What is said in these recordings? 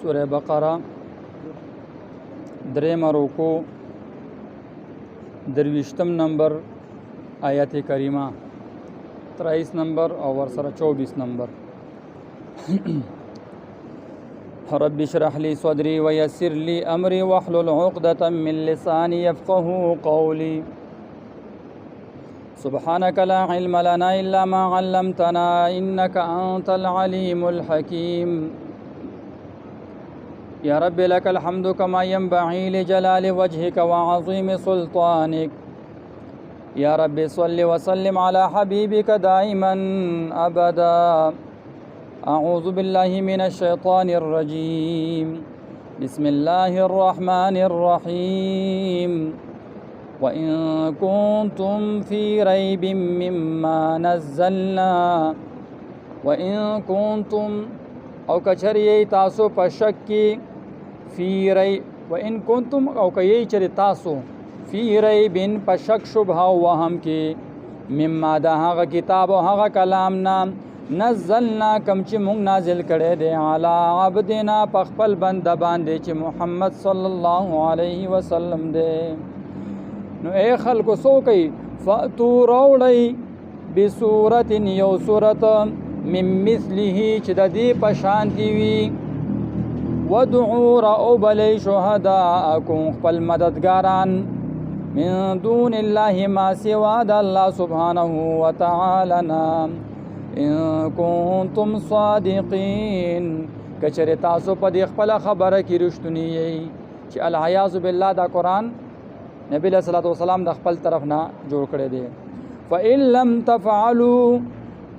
سورہ بقرہ دریم رکوع درویشتم نمبر آیت کریمہ 23 نمبر اور ورسرہ 24 نمبر رب اشرح لي صدري ويسر لي امري واحلل عقدة من لساني يفقهوا قولي سبحانك لا علم لنا الا ما علمتنا انك انت العليم الحكيم يا رب لك الحمد كما ينبغي لجلال وجهك وعظيم سلطانك يا رب صل وسلم على حبيبك دائما ابدا أعوذ بالله من الشيطان الرجيم بسم الله الرحمن الرحيم وإن كنتم في ريب مما نزلنا وإن كنتم أو كچري تاسو پشکی في ريب وإن كنتم أو كي چري تاسو في ريب پشک شبه وهم کی مما ده هغه کتاب او هغه کلام نام نزلنا کم چې مونږ نازل کړی دی علی عبدنا په خپل بنده باندې چې محمد صلی الله علیه وسلم دی نو اے خلکو سو کوي فاتو راوړئ بصورت یو صورت من مثله چې د دې په شانتي وي ودعوا راوبلی شهداءکم خپل مددګاران من دون الله ما سوا د الله سبحانه وتعالی نام ان کنتم صادقین کچره تاسو په دې خپل خبره کې رښتونی یې چې العیاذ بالله دا قرآن نبی صلی الله علیه وسلم د خپل طرف نه جوړ کړی دی فإن لم تفعلوا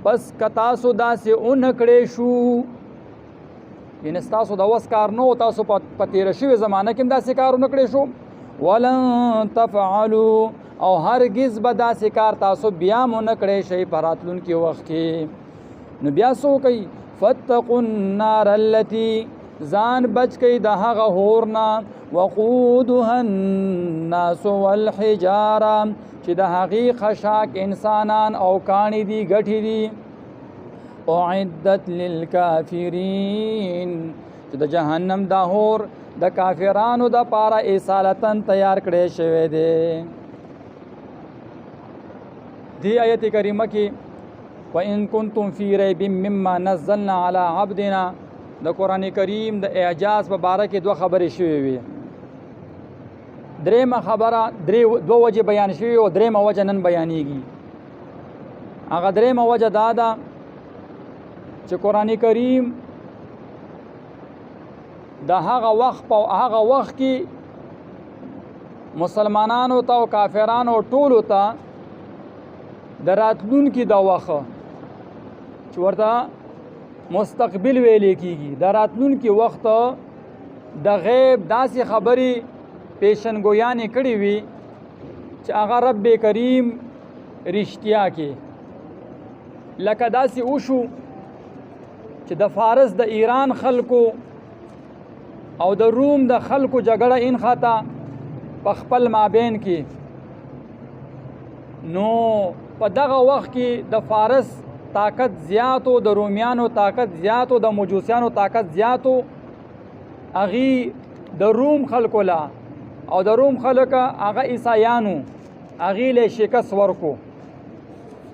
پس کتاسو داسې اونکړې شو یعنی تاسو د وس کار نو تاسو په تیر شوی زمانه کې داسې کار اونکړې شو ولن تفعلوا او هرگز به داسې کار تاسو بیا مو نه کړی شئ په راتلونکي وخت کې نو بیا څه وکئ فاتقوا النار التي ځان بچ کئ د هغه اور نه وقودها الناس والحجاره چې د هغې خشاک انسانان او کاڼي دي ګټې دي اعدت للکافرین چې د جهنم دا اور د کافرانو د پاره اصالتاً تیار کړی شوی دی دی آیت کریمه کې وَإِن كُنتُم فِي رَيْبٍ مِّمَّا نَزَّلْنَا عَلَىٰ عَبْدِنَا د قرآن کریم د اعجاز په باره کې دوه خبرې شوې وي درېیمه خبره دوه وجې بیان شوي او درېیمه وجه نن بیانېږي هغه درېیمه وجه دا ده چې قرآن کریم د هغه وخت په هغه وخت کې مسلمانانو ته او کافرانو ټولو ته د راتلونکي د وخت چې ورته مستقبل ویلې کېږي د راتلونکي وخت د غیب داسې خبرې پیشنګویانې کړې وي چې هغه رب کریم رښتیا کې لکه داسې وشو چې د فارس د ایران خلکو او د روم د خلکو جګړه انخته په خپل مابین کې نو په دغه وخت کې د فارس طاقت زیاتو د رومیانو طاقت زیاتو د مجوسیانو طاقت زیاتو هغې د روم خلکو لا او د روم خلک هغه عیسایانو هغې له شکست ورکو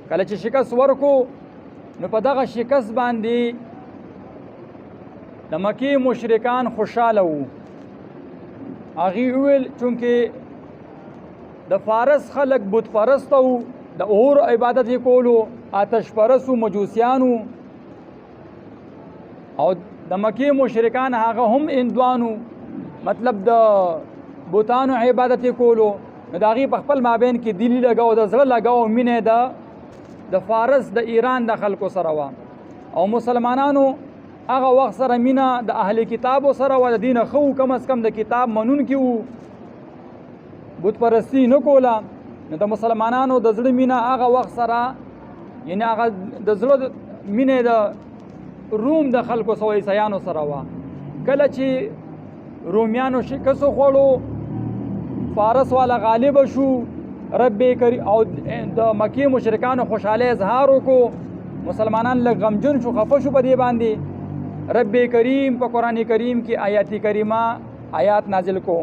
کله چې شکست ورکو نو په دغه شکست باندې د مکې مشرکان خوشحاله وو هغې وویل چونکې د فارس خلک بت پرسته وو د اور عبادت یې کولو آتش پرستو مجوسیانو او د مکې مشرکان هغه هم هندوانو مطلب د بوتانو عبادت یې کولو نو د هغې په خپل مابین کې دلی لګاو د زړه لګاو مینې د فارس د ایران د خلکو سره وه او مسلمانانو هغه وخت سره مینه د اهل کتابو سره وه د دې نه ښه وو کم از کم د کتاب منونکي وو بت پرستي نه کوله نو د مسلمانانو د زړه مینه هغه وخت سره یعنی هغه د زړه مینې د روم د خلکو سره عیسایانو سره وه کله چې رومیانو شکست وخوړو فارس والا غالب شو رب کریم او د مکی مشرکانو خوشاله اظهار وکړو مسلمانان لږ غمجن شو خفه شو په دې باندې رب کریم په قرآن کریم کې آیات کریمه آیات نازل کو.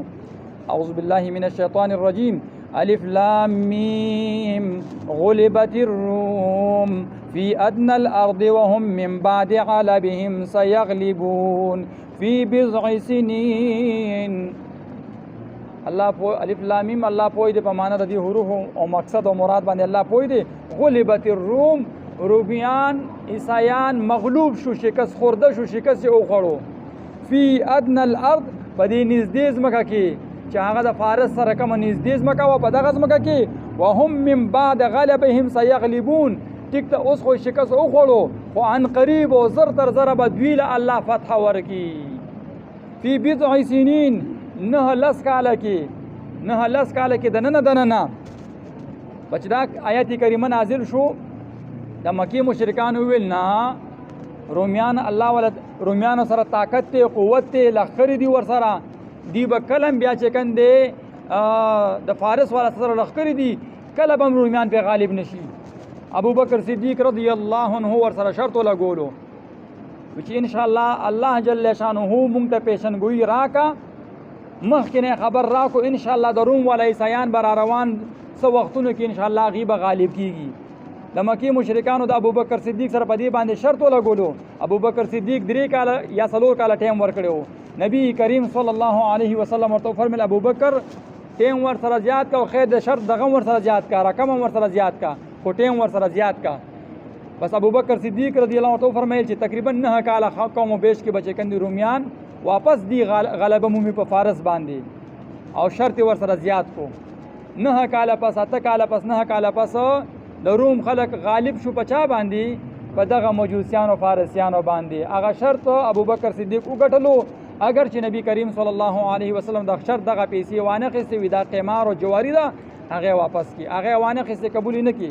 اعوذ باللہ من الشیطان الرجیم. الف لام میم غلبت الروم فی ادنى الارض وهم من بعد غلبهم سيغلبون فی بضع سنین. الله په الف لام میم الله پوی دی په معنا د دې حروف او مقصد او مراد باندې الله پوی دی. غلبت الروم رومیان عیسایان مغلوب شو، شکست خورده شو، شکست او خړو. فی ادنى الارض په دې نږدې ځمکه کې چې هغه د فارس سره کومه نږدې ځمکه وه په دغه ځمکه کې وهم من بعد غلبهم سیغلبون. ټیک ته اوس خو شکست وخوړو خو عن قریب او زر تر زره به دوی له الله فتح ورکړي. فی بضع سنین 9 کاله کې دننه بچ دا آیت کریمه نازل شو. د مکی مشرکان ویل نه رومیان الله ولد رومیانو سره طاقت ته قوت ته لخر دی ور سره دی به کلم بیا چې کندې د فارس والا سره لخر دی کله به رومیان په غالب نشي. ابو بکر صدیق رضی الله عنه ور سره شرط لګولو چې ان شاء الله الله جل شانه مونږ ته پیشنګوئی راکا مخکنه خبر راکو ان شاء الله د روم ولا عیسایان بر روان سو وختونو کې ان شاء الله غیبه غالب کیږي. د مکی مشرکانو د ابو بکر صدیق سره په دې باندې شرط ولګولو. ابو بکر صدیق 3 کاله یا 4 کاله ټیم ورکړو. نبی کریم صلی الله علیه وسلم ورته فرمایل ابو بکر ټیم ور سره زیات کا او خیر د شرط دغه ور سره زیات کا رقم ور سره زیات کا خو ټیم ور سره زیات کا. بس ابو بکر صدیق رضی الله عنه فرمایل چې تقریبا 9 کاله قوم بیش کې بچ کندي رومیان واپس دی غلبه مومي په فارس باندې او شرط ور سره زیات کو. 9 کاله پس 8 کاله پس 9 کاله پس د روم خلق غالب شو پچا باندې په دغه مجوسیانو فارسیانو باندې. هغه شرط ابو بکر صدیق وګټلو اگر چې نبی کریم صلی الله علیه وسلم د شرط دغه پیسې وانه خسته وي دا قمار او جواری ده هغه واپس کی هغه وانه خسته قبول نه کی.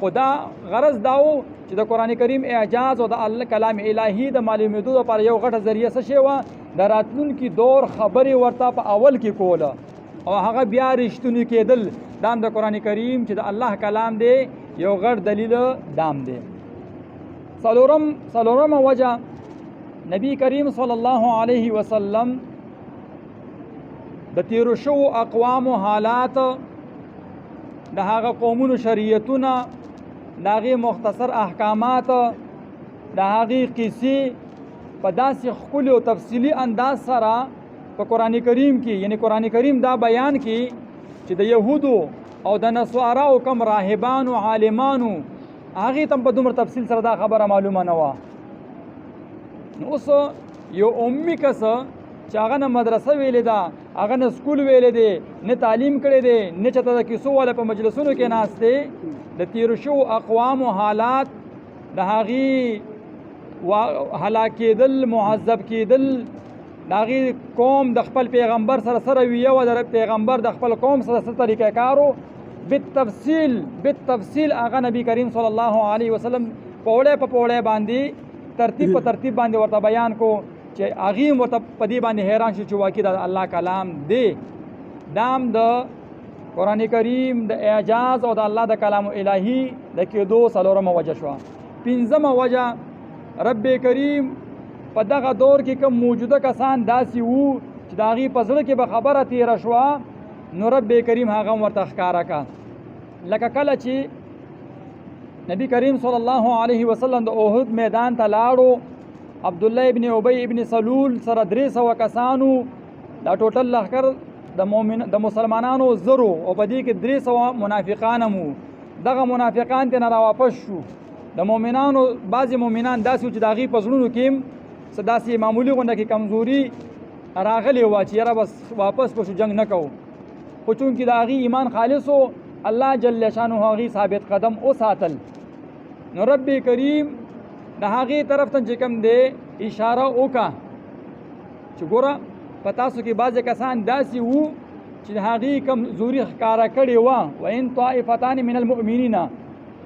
خدا غرض داو چې د قران کریم اعجاز او د الله کلام الهی د معلوماتو لپاره یو غټه ذریعہ څه شی و د راتلونکي دور خبري ورته په اول کې کوله او هغه بیا رښتونی کېدل. دام د قران کریم چې د الله کلام دی یو غټ دلیل دام دی. څلورم وجه نبی کریم صلی الله علیه وسلم د تیرو شو اقوام و حالات د هغه قومونو شریعتونه د هغې مختصر احکامات د هغې قصې په داسې ښکلي او تفصیلي انداز سره په قرآن کریم کې یعنی قرآن کریم دا بیان کې چې د یهودو او د نصاراو کم راهبانو عالمانو هغې ته په دومره تفصیل سره دا خبره معلومه نه وه. نو اوس یو امي کس چې هغه نه مدرسه ویلې ده هغه نه سکول ویلې دی نه تعلیم کړی دی نه چېرته د کیسو والا په مجلسونو کې ناست دی د تیرو شوو اقوامو حالات د هغې هلاک کېدل معذب کېدل د هغې قوم د خپل پیغمبر سره ویه وه د پیغمبر د خپل قوم سره څه طریقه کارو بالتفصیل هغه نبی کریم صلی الله علیه وسلم پوړی په پوړی باندې ترتیب په ترتیب باندې ورته بیان کو چې هغې ورته په دې باندې حیران شو چې واقع د الله کلام دی. دام د قرآن کریم د اعجاز او د الله د کلام الهی د کېدو څلورمه وجه شوه. پنځمه وجه رب کریم په دغه دور کې کوم موجوده کسان داسې وو چې د هغې په زړه کې به خبره تېره شوه نو رب کریم هغه ورته ښکاره کړه. لکه کله چې نبی کریم صلی الله علیه وسلم د احد میدان ته لاړو عبدالله ابن ابی ابن سلول سره 300 کسانو دا ټوټل لښکر د مسلمانانو زرو او په دې کې 300 منافقان هم وو. دغه منافقان ترې نه راواپس شو. د مؤمنانو بعضې مؤمنان داسې وو چې د هغې په زړونو کې هم څه داسې معمولي غونډه کې کمزوري راغلې وه چې یاره بس واپس به شو جنګ نه کوو. خو چونکې د هغې ایمان خالص و الله جل شانه هغې ثابت قدم وساتل نو رب کریم د هغې طرف ته چې کوم دی اشاره وکړه چې ګوره په تاسو کې بعضې کسان داسې وو چې د هغې کمزوري ښکاره کړې وه وان طائفتان من المؤمنین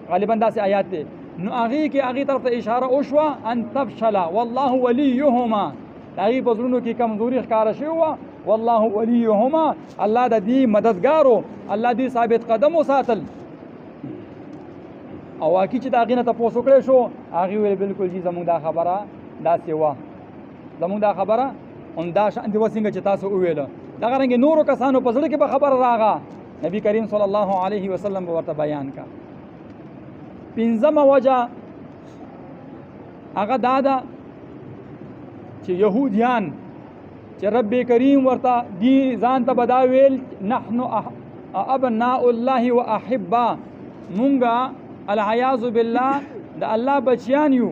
غالبا داسې آیات دی نو هغې طرف ته اشاره وشوه ان تفشله والله ولیهما د هغې په زړونو کې کمزوري ښکاره شوې وه والله ولیهما الله د دې مددګارو الله دې ثابت قدم وساتل. او واقعي چې د هغې نه تپوس وکړی شو هغې ویل بلکل جي زموږ دا خبره داسې وه زمونږ دا خبره همدا شانتې وسنګه چې تاسو وویله دغه رنګې نورو کسانو په زړه کې به خبره راغه نبی کریم صلی الله علیه وسلم به ورته بیان کا. پنځمه وجه هغه دا ده چې یهودیان چې رب کریم ورته دی ځان ته به دا ویل نحن ابناء الله و احبا، مونږه العیاذ بالله د الله بچیان یو،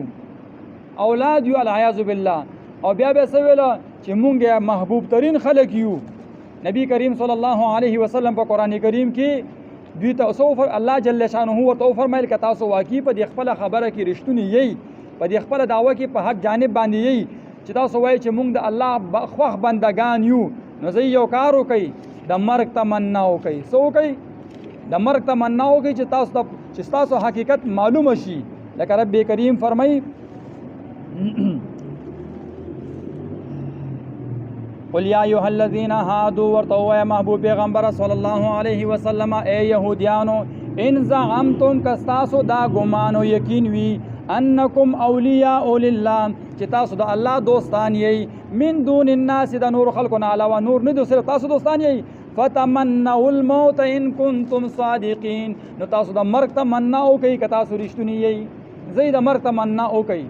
اولاد یو العیاذ بالله. او بیا به څه ویله چې مونږ محبوب ترین خلک یو. نبی کریم صلی الله علیه وسلم په قرآن کریم کې دوی ته الله جل شانه ورته وفرمایل که تاسو واقعي په دې خپله خبره کې رښتونی یئ، په دې خپله دعوه کې په حق جانب باندې یئ چې تاسو وایئ چې مونږ د الله خوښ بندگان یو، نو زه یو کار وکئ د مرګ تمنا وکئ. څه وکئ؟ د مرګ تمنا وکئ چې تاسو حقیقت معلومه شي. لکه رب کریم فرمایي قل یا ایها الذین هادوا ورته ووایه محبوب پیغمبر صلی الله علیه وسلم ای یهودیانو ان زعمتم که ستاسو دا ګمان او یقین وي انکم اولیاء لله چې تاسو د الله دوستان یئ من دون الناس د نور خلکو نه علاوه نور نه دي، صرف تاسو دوستان یئ، فتمنوا الموت ان کنتم صادقین، نو تاسو د مرګ تمنا وکئ که تاسو رښتونی یئ. زه د مرګ تمنا وکئ.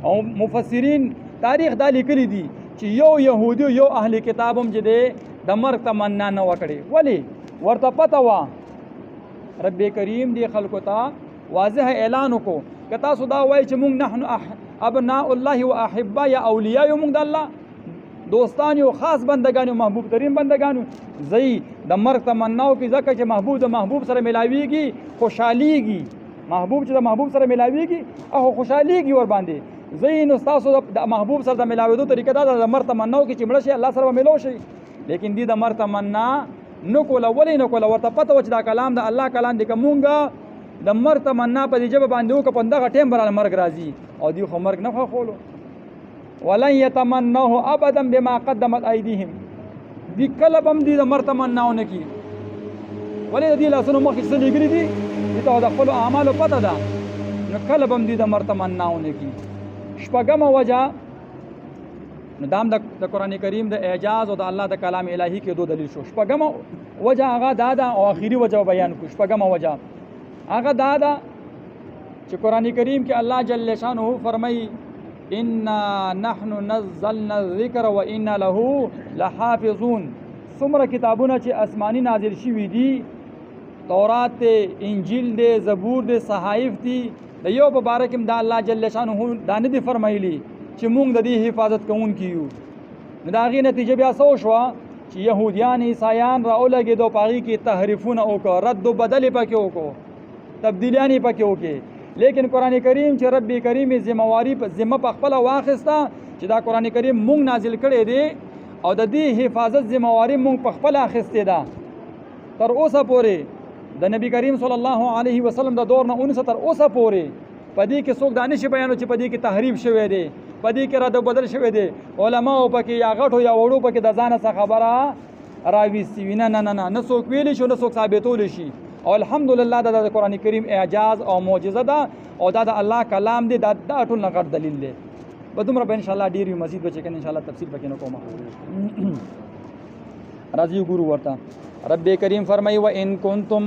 او مفسرین تاریخ دا لیکلی دي چې یو یهودي یو اهل کتاب هم چې دی د مرګ تمنا نه وکړي. ولې؟ ورته پته وه رب کریم دې خلکو ته واضح اعلان وکړو که تاسو دا وایئ چې مونږ نحن ابناء الله و احبا یا اولیاء یو، مونږ د الله دوستان یو، خاص بندگان یو، محبوب ترین بندگان یو. زی د مرګ تمنا وکړي ځکه چې محبوب د محبوب سره ملاویږي، خوشحالیږي. محبوب چې د محبوب سره ملاویږي او خوشحالیږي ور باندې. زی نو ستاسو د محبوب سره د ملاوېدو طریقه دا ده د مرګ تمنا وکړي چې مړه شي الله سره به ملو شي. لیکن دې د مرګ تمنا نه کوله. ولې نه کوله؟ ورته پته وه چې دا کلام د الله کلام دی. که مونږ د مرګ تمنا په دې ژبه باندې وکړه په دغه ټایم به مرګ راځي، او دوی خو مرګ نه خوښولو. ولن یتمنوه ابدا بما قدمت ایدیهم، دوی کله به هم دوی د مرګ تمنا ونه کړي. ولې د دې لاسونو مخکې څه لیکلي دي دوی ته د خپلو اعمالو پته ده، نو کله به هم دوی د مرګ تمنا ونه کړي. شپږمه وجه نو دا هم د قرآن کریم د اعجاز او د الله د کلام الهي کې دو دلیل شو. شپږمه وجه هغه دا ده او آخري وجه بیان کړو. شپږمه وجه هغه دا ده چې قرآن کریم کې الله جل شانه فرمایي انا نحن نزلنا الذکر و انا له لحافظون. څومره کتابونه چې آسماني نازل شوي دي، تورات دی، انجیل دی، زبور دی، صحائف دي، د یو په باره کې هم دا الله جل شانه دا نه دي فرمایلي چې مونږ د دې حفاظت کوونکي یو. نو د هغې نتیجه بیا څه وشوه چې یهودیان عیسایان راولګېدو، په هغې کې تحریفونه وکړه، رد و بدل یې پکې وکړو، تبدیلیان یې پکې وکړې. لیکن قرآن کریم چې رب کریم یې ذمه په خپله واخیسته چې دا قرآن کریم مونږ نازل کړی دی او د دې حفاظت ذمهواري مونږ په خپله اخیستې ده. تر اوسه پورې د نبی کریم صلی الله علیه وسلم د دور نه ونیسه تر اوسه پورې په دې کې څوک دا نشي بیانو چې په دې کې تحریف شوی دی، په دې کې رد و بدل شوی دی. علماو پکې یا غټو یا وړو پکې د ځانه څه خبره راویستي وي. نه نه نه نه څوک ویلی شي، نه څوک ثابتولی شي. او الحمدلله دا د قرآن کریم اعجاز او معجزه ده او دا د الله کلام دی. دا ټول نه غټ دلیل دی. به دومره به انشاءالله ډېر وي، مزید به چې کنه انشاءالله تفصیل پکې نه کوم. راځي ګورو ورته رب کریم فرمایي و ان کنتم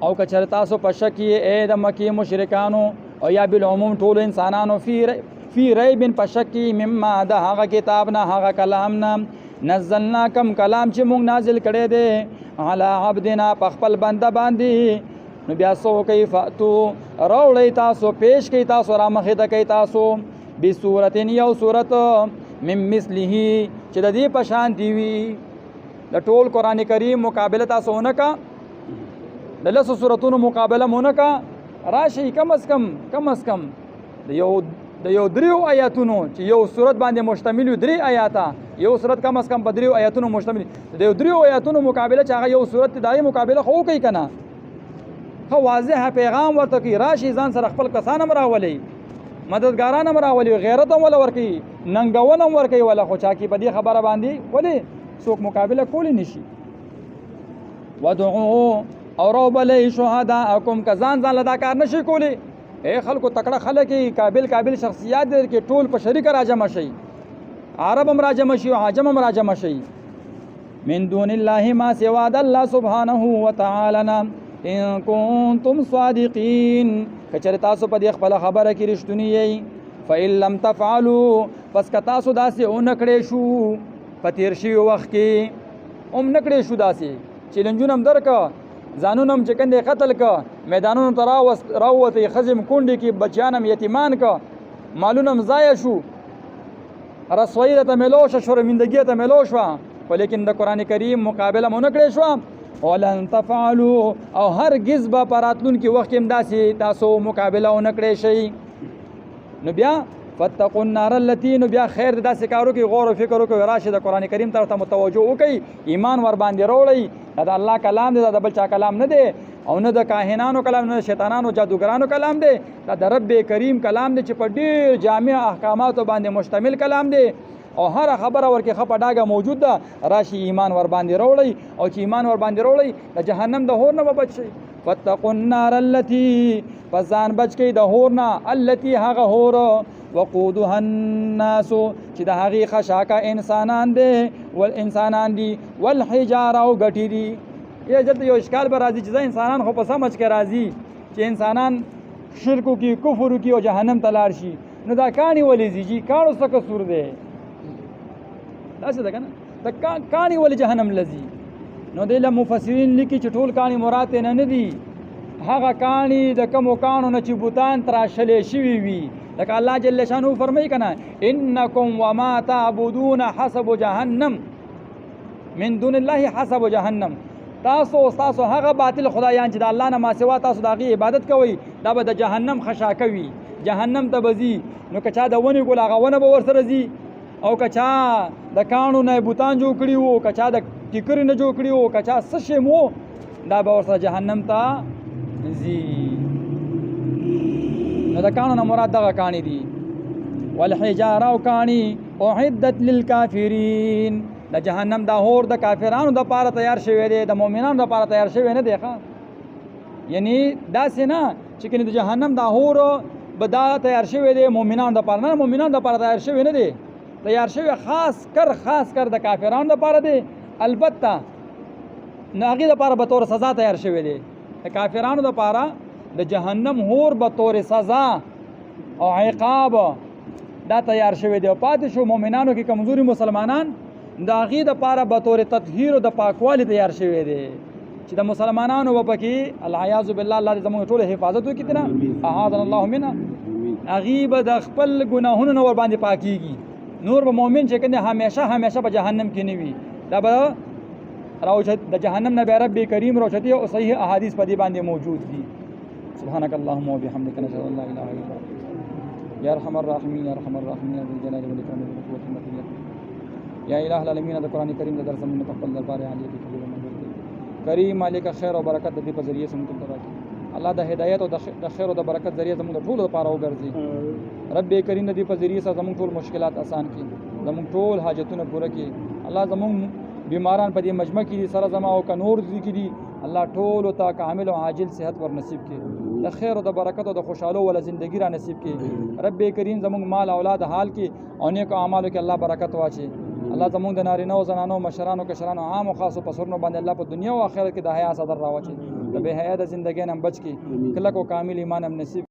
او که چېرې تاسو په شک یې ای د مکې مشرکانو او یا بالعموم ټولو انسانانو فی ریب په شک یې مما د هغه کتاب نه، هغه کلام نه نزلنا کم کلام چې مونږ نازل کړی دی علی عبدنا په خپل بنده باندې، نو بیا څه وکئ فاتو راوړئ تاسو، پیش کوئ تاسو، رامخې ته کوئ تاسو بصورت یو صورت من مثله چې د دې په شانتي وي. د ټول قرآن کریم مقابله تاسو ونه کا، د لسو صورتونو مقابله مونه کا، راشئ کم از کم د یو دریو آیاتونو چې یو صورت باندې مشتمل وي، 3 آیاته، یو صورت کم از کم په 3 آیاتونو مشتمل، د یو 3 آیاتونو مقابله چې هغه یو صورت دی، د هغې مقابله خو وکئ که نه. ښه واضح پیغام ورته کوي، راشئ ځان سره خپل کسان هم راولئ، مددګاران هم راولئ، غیرت هم وله ورکوي، ننګونه هم ورکوي وله، خو چا کې په دې خبره باندې ولې څوک مقابله کولی نشي. ودعو او راوبلئ شهداءکم که ځان له دا کار نشي کولی. اے خلکو تکړه خلک قابل شخصیات دې کې ټول په شریکه راجمع شئ، عرب هم راجمه شي او عجم هم راجمه شي. من دون الله ما سوا د الله سبحانه وتعالى نه ان کنتم صادقین کچره تاسو په دې خپل خبره کې رښتونی یی فإن لم تفعلوا پس که تاسو داسې اونکړې شو په تیر شوي وخت کې هم نکړې شو داسې چیلنجونه هم درکه ځانونه هم چې کندې قتل که میدانونو ته راووتې ښځې هم کونډې کې بچیان هم یتیمان که مالونه هم ضایع شو رسوایي راته میلو شوه شرمندګي ته میلو شوه خو لیکن د قرآن کریم مقابله مو نه کړې شوه ولن تفعلوا او هرگز به په راتلونکي وخت کې هم داسې تاسو مقابله ونه کړی شئ نو بیا فتقوا النار التي نو بیا خیر د داسې کارو کې غور او فکر وکړئ راشي د قرآن کریم طرف ته متوجه وکړئ ایمان ور باندې راوړئ دا د الله کلام دی دا د بل چا کلام نه دی او نه د کاهنانو کلام نه د شیطانانو جادوګرانو کلام دی دا د رب کریم کلام دی چې په ډېر جامع احکاماتو باندې مشتمل کلام دی او هر خبره ورکه خپه ډاګه موجود ده راشي ایمان ور باندې وروړي او چې ایمان ور باندې وروړي د جهنم د هور نه بچ شي فتقوا النار التي فزان بچ کی د هور نه التي هغه هور وقودها الناس چې د هغه خشاکه انسانان دي والانسانان دي والحجاره او غټي دي یا جلد یو اشکال به راځي چې انسانان خو په سمجھ کې راځي چې انسانان شرک کی کفر کی او جهنم تلار شي نو دا کانی ولې زیږي کارو څه قصور دی داسې ده کنه د کانی ولې جهنم لذي نو د مفسرین لیکي چې ټول کانی مراد نه دي هغه کانی د کوم کانو نه چې بوتان تراشلې شوی وي لکه الله جل شانو فرمایي کنه انکم وما تعبدون حسب جهنم من دون الله حسب جهنم تاسو هغه باطل خدایان چې د الله نه ما سوا تاسو دغه عبادت کوئ دا به د جهنم خشا کوي جهنم ته بزي نو که چا د ونی ګل هغه ونه به ورسره زی او کچا د کانو نه بوتان جوړ کړي وو کچا د ټیکر نه جوړ کړي وو کچا سشه مو دا به ورسره جهنم ته زی نو د کانو نه مراد دغه کانی دي والحجاره او کانی اعدت للکافرین د جهنم دا هور د کافرانو د پاره تیار شوی دی د مؤمنانو د پاره تیار شوی نه دی ښه یعنی دا سینا چې کنه د جهنم دا هور به دا تیار شوی دی مؤمنانو د پاره نه مؤمنانو د پاره تیار شوی نه دی تیار شوی خاص کر د کافرانو د پاره دی البته ناغي د پاره به تور سزا تیار شوی دی د کافرانو د پاره د جهنم هور به تور سزا او عقاب دا تیار شوی دی پاتې شو مؤمنانو کې کمزوري مسلمانان دا غي د پاره به تور تطهیر او د پاکوالي تیار شوی دی چې د مسلمانانو وبکې العیاذ بالله الله دې زموږ ټول حفاظت وکړي کنه اعاذنا الله منها غیب د خپل ګناهونو نور باندې پاکيږي نور به مؤمن چې کنه همیشه په جهنم کې نه وي دا به راوچت د جهنم نه به رب کریم روشتي او صحیح احادیث په دې باندې موجود دي سبحانك اللهم وبحمدك نشهد ان لا اله الا انت یا ارحم الراحمین یا ارحم الراحمین ذو الجلال والاکرام والقوة المتين یا الہ العالمین د قران کریم د درس من تقبل دربار عالی کی قبول منظور کریم مالک خیر او برکت د دې په ذریعہ سم تل راځي الله د هدایت او د خیر او د برکت ذریعہ زموږ ټول لپاره وګرځي رب کریم د دې په ذریعہ سره زموږ ټول مشکلات آسان کړي زموږ ټول حاجتونه پوره کړي الله زموږ بیماران په دې مجمع کې سره زما او کنور ذکر دي الله ټول ته کامل او عاجل صحت ور نصیب کړي د خیر او د برکت او د خوشاله ول ژوندۍ را نصیب کړي رب کریم زموږ مال اولاد حال کې او نیک اعمالو کې الله برکت واچي الله زموږ د نارینه او زنانو مشرانو کشرانو عام او خاص او پسرونو باندې الله په دنیا او آخرت کې د حیا صدر راوچي د به حیا د ژوندۍ نه بچ کی کله کو کامل ایمان هم نصیب